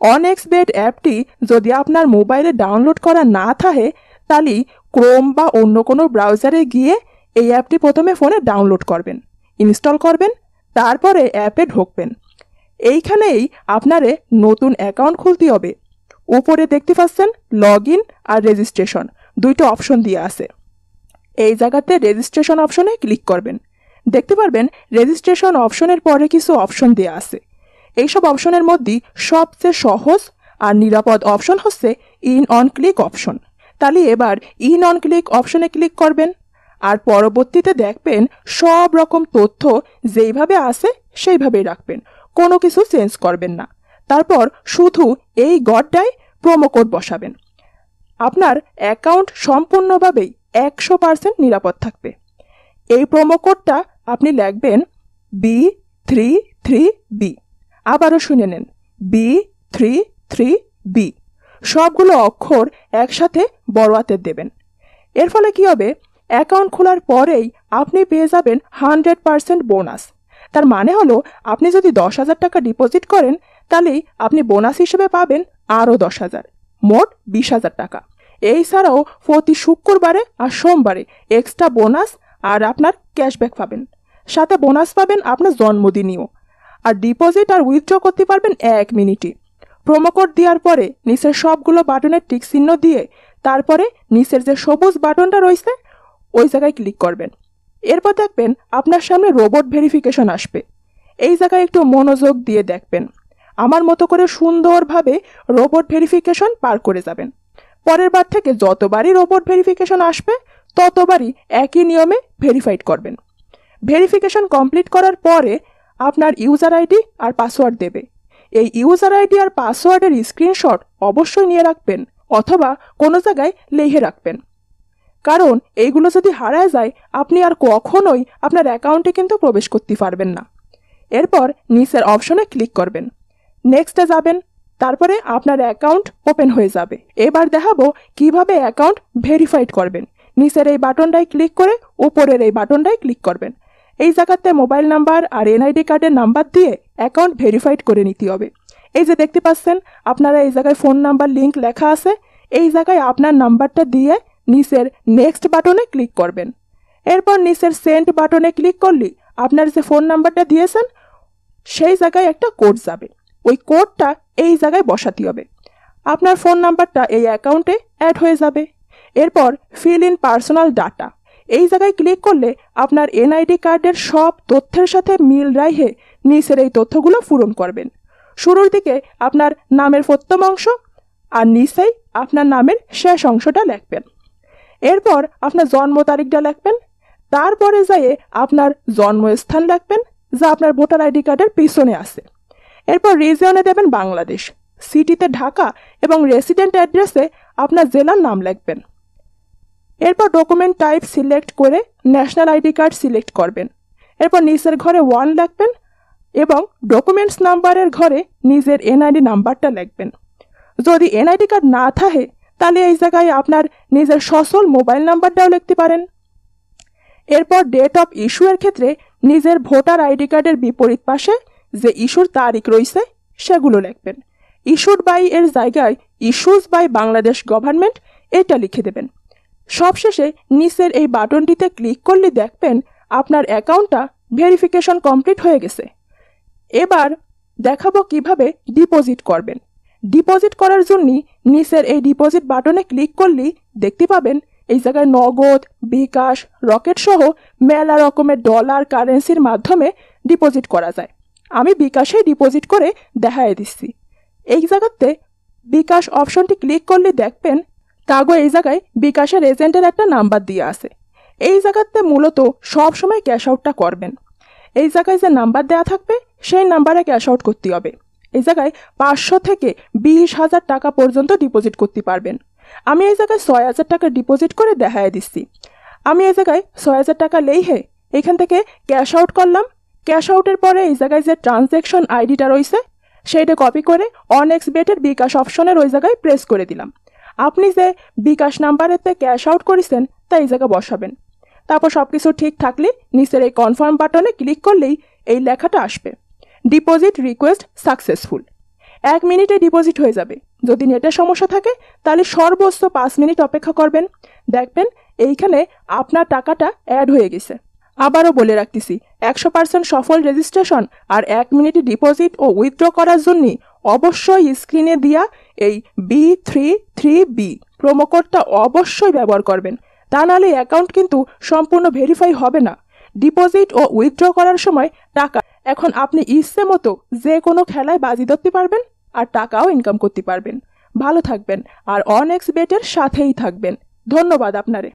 অনএক্সবেট অ্যাপটি যদি আপনার মোবাইলে ডাউনলোড করা না থাকে তাহলে ক্রোম বা অন্য কোনো ব্রাউজারে গিয়ে এই অ্যাপটি প্রথমে ফোনে ডাউনলোড করবেন, ইনস্টল করবেন, তারপরে অ্যাপে ঢুকবেন। এইখানেই আপনারে নতুন অ্যাকাউন্ট খুলতে হবে। উপরে দেখতে পাচ্ছেন লগ ইন আর রেজিস্ট্রেশন দুইটা অপশন দিয়ে আছে। এই জায়গাতে রেজিস্ট্রেশন অপশনে ক্লিক করবেন। দেখতে পারবেন রেজিস্ট্রেশন অপশনের পরে কিছু অপশন দেওয়া আছে। এইসব অপশনের মধ্যে সবচেয়ে সহজ আর নিরাপদ অপশন হচ্ছে ইন অন ক্লিক অপশন। তাহলে এবার ইন অন ক্লিক অপশনে ক্লিক করবেন আর পরবর্তীতে দেখবেন সব রকম তথ্য যেইভাবে আছে সেইভাবেই রাখবেন, কোনো কিছু চেঞ্জ করবেন না। তারপর শুধু এই গড়টায় প্রোমো কোড বসাবেন। আপনার অ্যাকাউন্ট সম্পূর্ণভাবেই 100% নিরাপদ থাকবে। এই প্রোমো কোডটা আপনি লিখবেন B33B। আবারও শুনে নেন, B33B। সবগুলো অক্ষর একসাথে বড় হাতের দেবেন। এর ফলে কি হবে, অ্যাকাউন্ট খোলার পরেই আপনি পেয়ে যাবেন 100% বোনাস। তার মানে হলো আপনি যদি 10,000 টাকা ডিপোজিট করেন তাহলেই আপনি বোনাস হিসেবে পাবেন আরও 10,000, মোট 20,000 টাকা। এই ছাড়াও প্রতি শুক্রবারে আর সোমবারে এক্সট্রা বোনাস আর আপনার ক্যাশব্যাক পাবেন। সাথে বোনাস পাবেন আপনার জন্মদিনেও। আর ডিপোজিট আর উইথড্র করতে পারবেন 1 মিনিটে। প্রোমো কোড দেওয়ার পরে নিচের সবগুলো বাটনের টিক চিহ্ন দিয়ে তারপরে নিচের যে সবুজ বাটনটা রয়েছে ওই জায়গায় ক্লিক করবেন। এরপর দেখবেন আপনার সামনে রোবট ভেরিফিকেশন আসবে। এই জায়গায় একটু মনোযোগ দিয়ে দেখবেন। আমার মতো করে সুন্দরভাবে রোবট ভেরিফিকেশন পার করে যাবেন। পরের বার থেকে যতবারই রোবট ভেরিফিকেশন আসবে ততবারই একই নিয়মে ভেরিফাইড করবেন। ভেরিফিকেশন কমপ্লিট করার পরে আপনার ইউজার আইডি আর পাসওয়ার্ড দেবে। এই ইউজার আইডি আর পাসওয়ার্ডের স্ক্রিনশট অবশ্যই নিয়ে রাখবেন অথবা কোনো জায়গায় লিখে রাখবেন, কারণ এইগুলো যদি হারায় যায় আপনি আর কখনোই আপনার অ্যাকাউন্টে কিন্তু প্রবেশ করতে পারবেন না। এরপর নিচের অপশনে ক্লিক করবেন, নেক্সটে যাবেন, তারপরে আপনার অ্যাকাউন্ট ওপেন হয়ে যাবে। এবার দেখাবো কিভাবে অ্যাকাউন্ট ভেরিফাইড করবেন। নিচের এই বাটনটায় ক্লিক করে উপরের এই বাটনটায় ক্লিক করবেন। এই জায়গাতে মোবাইল নাম্বার আর এনআইডি কার্ডের নাম্বার দিয়ে অ্যাকাউন্ট ভেরিফাইড করে নিতে হবে। এই যে দেখতে পাচ্ছেন আপনারা এই জায়গায় ফোন নাম্বার লিঙ্ক লেখা আছে, এই জায়গায় আপনার নাম্বারটা দিয়ে নিচের নেক্সট বাটনে ক্লিক করবেন। এরপর নিচের সেন্ড বাটনে ক্লিক করলে আপনার যে ফোন নাম্বারটা দিয়েছেন সেই জায়গায় একটা কোড যাবে। ওই কোডটা এই জায়গায় বসাতে হবে। আপনার ফোন নাম্বারটা এই অ্যাকাউন্টে অ্যাড হয়ে যাবে। এরপর ফিল ইন পার্সোনাল ডাটা, এই জায়গায় ক্লিক করলে আপনার এনআইডি কার্ডের সব তথ্যের সাথে মিল রেখে নিচের এই তথ্যগুলো পূরণ করবেন। শুরুর দিকে আপনার নামের প্রথম অংশ আর নিচেই আপনার নামের শেষ অংশটা লিখবেন। এরপর আপনার জন্ম তারিখটা লিখবেন। তারপরে যেয়ে আপনার জন্মস্থান লিখবেন যা আপনার ভোটার আইডি কার্ডের পিছনে আছে। এরপর রিজিয়নে দেবেন বাংলাদেশ, সিটিতে ঢাকা এবং রেসিডেন্ট অ্যাড্রেসে আপনার জেলার নাম লিখবেন। এরপর ডকুমেন্ট টাইপ সিলেক্ট করে ন্যাশনাল আইডি কার্ড সিলেক্ট করবেন। এরপর নিচের ঘরে 1 লিখবেন এবং ডকুমেন্টস নাম্বারের ঘরে নিজের এনআইডি নাম্বারটা লিখবেন। যদি এনআইডি কার্ড না থাকে তাহলে এই জায়গায় আপনার নিজের সচল মোবাইল নাম্বারটাও লিখতে পারেন। এরপর ডেট অফ ইস্যুয়ের ক্ষেত্রে নিজের ভোটার আইডি কার্ডের বিপরীত পাশে যে ইস্যুর তারিখ রয়েছে সেগুলো লিখবেন। ইস্যুড বাই এর জায়গায় ইস্যুজ বাই বাংলাদেশ গভর্নমেন্ট এটা লিখে দেবেন। সবশেষে নিচের এই বাটনটিতে ক্লিক করলে দেখবেন আপনার অ্যাকাউন্টটা ভেরিফিকেশন কমপ্লিট হয়ে গেছে। এবার দেখাবো কিভাবে ডিপোজিট করবেন। ডিপোজিট করার জন্য নিচের এই ডিপোজিট বাটনে ক্লিক করলেই দেখতে পাবেন এই জায়গায় নগদ, বিকাশ, রকেট সহ মেলা রকমের ডলার কারেন্সির মাধ্যমে ডিপোজিট করা যায়। আমি বিকাশে ডিপোজিট করে দেখাই দিচ্ছি। এই জায়গাতে বিকাশ অপশনটি ক্লিক করলে দেখবেন তাগো এই জায়গায় বিকাশের এজেন্টের একটা নাম্বার দিয়ে আছে। এই জায়গাতে মূলত সব সময় ক্যাশ আউটটা করবেন। এই জায়গায় যে নাম্বার দেওয়া থাকবে সেই নাম্বারে ক্যাশ আউট করতে হবে। এই জায়গায় 500 থেকে 20,000 টাকা পর্যন্ত ডিপোজিট করতে পারবেন। আমি এই জায়গায় 6,000 টাকা ডিপোজিট করে দেখাই দিচ্ছি। আমি এই জায়গায় 6,000 টাকা লেইহে এখান থেকে ক্যাশ আউট করলাম। ক্যাশ আউটের পরে এই জায়গায় যে ট্রানজ্যাকশন আইডিটা রয়েছে সেইটা কপি করে অনএক্সবেটের বিকাশ অপশনের ওই জায়গায় প্রেস করে দিলাম। আপনি যে বিকাশ নাম্বারেতে ক্যাশ আউট করেছেন তা এই জায়গায় বসাবেন। তারপর সব কিছু ঠিক থাকলে নিচের এই কনফার্ম বাটনে ক্লিক করলেই এই লেখাটা আসবে, ডিপোজিট রিকোয়েস্ট সাকসেসফুল। 1 মিনিটে ডিপোজিট হয়ে যাবে। যদি নেটের সমস্যা থাকে তাহলে সর্বোচ্চ 5 মিনিট অপেক্ষা করবেন, দেখবেন এইখানে আপনার টাকাটা অ্যাড হয়ে গেছে। আবারও বলে রাখতেছি, 100% সফল রেজিস্ট্রেশন আর 1 মিনিটে ডিপোজিট ও উইথড্র করার জন্য অবশ্যই স্ক্রিনে দেওয়া এই B33B প্রোমো কোডটা অবশ্যই ব্যবহার করবেন, তা নাহলে অ্যাকাউন্ট কিন্তু সম্পূর্ণ ভেরিফাই হবে না। ডিপোজিট ও উইথড্র করার সময় টাকা এখন আপনি ইচ্ছে মতো যে কোনো খেলায় বাজি ধরতে পারবেন আর টাকাও ইনকাম করতে পারবেন। ভালো থাকবেন আর অনেক্স বেটের সাথেই থাকবেন। ধন্যবাদ আপনারে।